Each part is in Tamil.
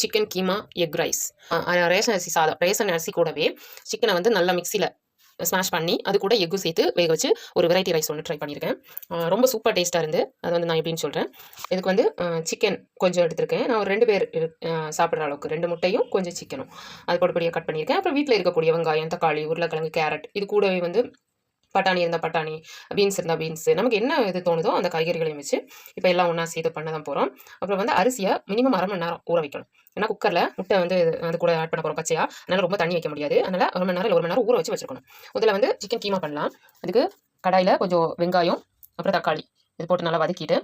Chicken keema egg rice. Ration அரிசி சாதம். ரேஷன் அரிசி கூடவே சிக்கனை வந்து நல்லா மிக்சியில் ஸ்மாஷ் பண்ணி அது கூட எக்கும் சேர்த்து வேக வச்சு ஒரு வெரைட்டி ரைஸ் ஒன்று ட்ரை பண்ணியிருக்கேன். ரொம்ப சூப்பர் டேஸ்ட்டாக இருந்து அது வந்து நான் எப்படின்னு சொல்கிறேன். இதுக்கு வந்து சிக்கன் கொஞ்சம் எடுத்திருக்கேன். நான் ஒரு 2 பேர் சாப்பிட்ற அளவுக்கு 2 முட்டையும் கொஞ்சம் சிக்கனும் அது பொடிப்படியாக கட் பண்ணியிருக்கேன். அப்புறம் வீட்டில் இருக்கக்கூடிய வெங்காயம், தக்காளி, உருளைக்கிழங்கு, கேரட், இது கூடவே வந்து பட்டாணி இருந்தால் பட்டாணி, பீன்ஸ் இருந்தால் பீன்ஸு, நமக்கு என்ன இது தோணுதோ அந்த காய்கறிகளையும் வச்சு இப்போ எல்லாம் ஒன்றா சேர்த்து பண்ண தான் போகிறோம். அப்புறம் வந்து அரிசியை மினிமம் 1/2 மணி நேரம் ஊற வைக்கணும். ஏன்னா குக்கரில் முட்டை வந்து அது கூட ஆட் பண்ண போகிறோம் பச்சையாக, அதனால் ரொம்ப தண்ணி வைக்க முடியாது. அதனால் 1 மணி நேரம் 1 மணி நேரம் ஊற வச்சுருக்கணும். முதல்ல வந்து சிக்கன் கீமா பண்ணலாம். அதுக்கு கடாயில் கொஞ்சம் வெங்காயம் அப்புறம் தக்காளி இது போட்டு நல்லா வதக்கிட்டு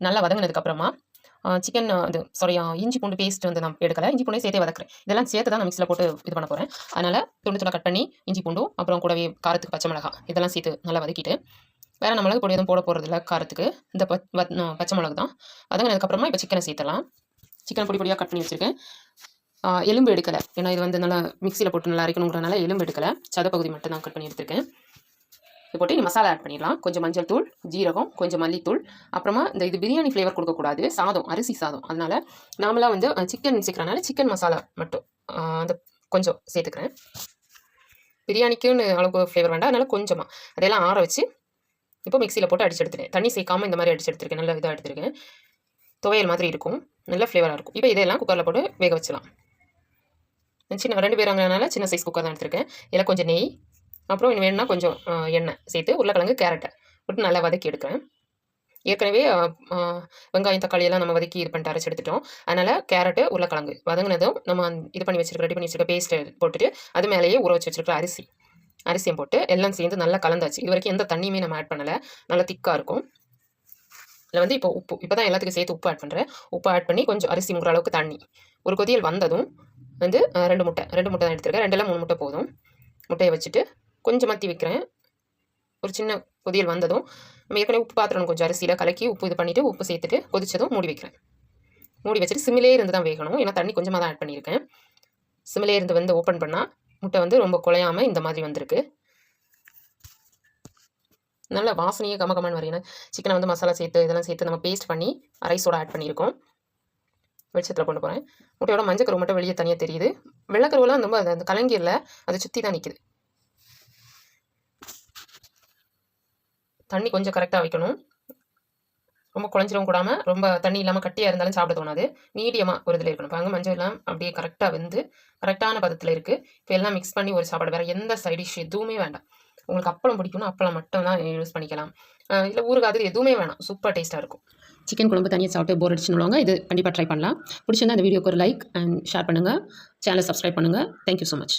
நல்லா வதங்கினதுக்கப்புறமா சிக்கன் இஞ்சி பூண்டு பேஸ்ட் வந்து நான் எடுக்கலை. இஞ்சி பூண்டு சேர்த்தே வதக்குறேன். இதெல்லாம் சேர்த்து தான் நான் மிக்ஸில் போட்டு இது பண்ண போகிறேன். அதனால் துண்டு கட் பண்ணி இஞ்சி பூண்டும் அப்புறம் கூடவே காரத்துக்கு பச்சை மிளகா இதெல்லாம் சேர்த்து நல்லா வதக்கிட்டு வேறு நம்ம மிளகு பொடி எதுவும் போட போகிறதில்ல. காரத்துக்கு இந்த பச்சை மிளகு தான். வதங்கினதுக்கப்புறமா இப்போ சிக்கனை சேர்த்தலாம். சிக்கன் பொடியாக கட் பண்ணி வச்சுருக்கேன். எலும்பு எடுக்கலை, ஏன்னா இது வந்து நல்லா மிக்சியில் போட்டு நல்லா அரைக்கணுங்கிறனால எலும்பு எடுக்கலை. சதப்பகுதி மட்டும் தான் கட் பண்ணி எடுத்துருக்கேன். இது போட்டு நீ மசாலா ஆட் பண்ணிடலாம். கொஞ்சம் மஞ்சள் தூள், ஜீரகம், கொஞ்சம் மல்லித்தூள், அப்புறமா இது பிரியாணி ஃப்ளேவர் கொடுக்கக்கூடாது, சாதம் அரிசி சாதம். அதனால் நாமளாக வந்து சிக்கன் சேர்க்குறனால சிக்கன் மசாலா மட்டும் அந்த கொஞ்சம் சேர்த்துக்கிறேன். பிரியாணிக்குன்னு அளவுக்கு ஃப்ளேவர் வேண்டாம், அதனால் கொஞ்சமாக அதெல்லாம் ஆற வச்சு இப்போ மிக்சியில் போட்டு அடிச்சு எடுத்துட்டேன். தண்ணி சேர்க்காமல் இந்த மாதிரி அடிச்சு எடுத்துருக்கேன். நல்லா இதாக எடுத்துருக்கேன். துவையல் மாதிரி இருக்கும், நல்ல ஃப்ளேவராக இருக்கும். இப்போ இதெல்லாம் குக்கரில் போட்டு வேக வச்சலாம். சின்ன 2 பேருங்கிறனால சின்ன சைஸ் குக்கர் தான் எடுத்துருக்கேன். இதில் கொஞ்சம் நெய், அப்புறம் இன்னும் வேணும்னா கொஞ்சம் எண்ணெய் சேர்த்து உருளைக்கிழங்கு, கேரட்டை போட்டு நல்லா வதக்கி எடுக்கிறேன். ஏற்கனவே வெங்காயம், தக்காளி எல்லாம் நம்ம வதக்கி இது பண்ணிட்டு அரைச்சி எடுத்துட்டோம். அதனால் கேரட்டு, உருளைக்கிழங்கு வதங்கினதும் நம்ம இது பண்ணி வச்சுருக்க ரெடி பண்ணி வச்சுருக்க பேஸ்ட்டை போட்டுட்டு அது மேலேயே ஊற வச்சு வச்சுருக்க அரிசியும் போட்டு எல்லாம் சேர்ந்து நல்லா கலந்தாச்சு. இது வரைக்கும் எந்த தண்ணியுமே நம்ம ஆட் பண்ணலை. நல்லா திக்காக இருக்கும். இதில் வந்து இப்போ உப்பு, இப்போ தான் எல்லாத்துக்கும் சேர்த்து உப்பு ஆட் பண்ணுறேன். உப்பு ஆட் பண்ணி கொஞ்சம் அரிசி முங்குற அளவுக்கு தண்ணி, ஒரு கொதியல் வந்ததும் வந்து 2 முட்டை தான் எடுத்துருக்கேன். 2 இல்லை 3 முட்டை போதும். முட்டையை வச்சுட்டு கொஞ்சம் மத்தி வைக்கிறேன். ஒரு சின்ன கொதியல் வந்ததும் நம்ம ஏற்கனவே உப்பு பாத்திரம் கொஞ்சம் அரிசியில் கலக்கி உப்பு இது பண்ணிவிட்டு உப்பு சேர்த்துட்டு கொதிச்சதும் மூடி வைக்கிறேன். மூடி வச்சுட்டு சிம்மிலே இருந்து தான் வேகணும், ஏன்னா தண்ணி கொஞ்சமாக தான் ஆட் பண்ணியிருக்கேன். சிம்மிலே இருந்து வந்து ஓப்பன் பண்ணால் முட்டை வந்து ரொம்ப குழையாமல் இந்த மாதிரி வந்திருக்கு. நல்ல வாசனையே கமகமன்னு வரையினா சிக்கனை வந்து மசாலா சேர்த்து இதெல்லாம் சேர்த்து நம்ம பேஸ்ட் பண்ணி ரைஸோட ஆட் பண்ணியிருக்கோம். வெளிச்சத்தில் கொண்டு போகிறேன். முட்டையோட மஞ்சள் கருவு மட்டும் வெளியே தனியாக தெரியுது. வெள்ளைக்கருவெல்லாம் ரொம்ப அந்த கலங்கியில் அதை சுற்றி தான் நிற்குது. தண்ணி கொஞ்சம் கரெக்டாக வைக்கணும். ரொம்ப குழஞ்சிரும் கூடாமல், ரொம்ப தண்ணி இல்லாமல் கட்டியாக இருந்தாலும் சாப்பிட தோணாது. மீடியமாக ஒரு இதில் இருக்கணும். பாருங்க, மஞ்சள் எல்லாம் அப்படியே கரெக்டாக வெந்து கரெக்டான பதத்தில் இருக்குது. இப்போ எல்லாம் மிக்ஸ் பண்ணி ஒரு சாப்பாடு, வேறு எந்த சைட் டிஷ் எதுவுமே வேண்டாம். உங்களுக்கு அப்பளம் பிடிக்கும்னா அப்பளம் மட்டும் தான் யூஸ் பண்ணிக்கலாம். இல்லை ஊறுகாது எதுவுமே வேணாம். சூப்பர் டேஸ்ட்டாக இருக்கும். சிக்கன் குழம்பு தனியாக சாப்பிட்டு போர் அடிச்சுன்னுவாங்க. இது கண்டிப்பாக ட்ரை பண்ணலாம். பிடிச்சிருந்தா அந்த வீடியோக்கு ஒரு லைக் அண்ட் ஷேர் பண்ணுங்கள். சேனலை சப்ஸ்கிரைப் பண்ணுங்கள். Thank you so much.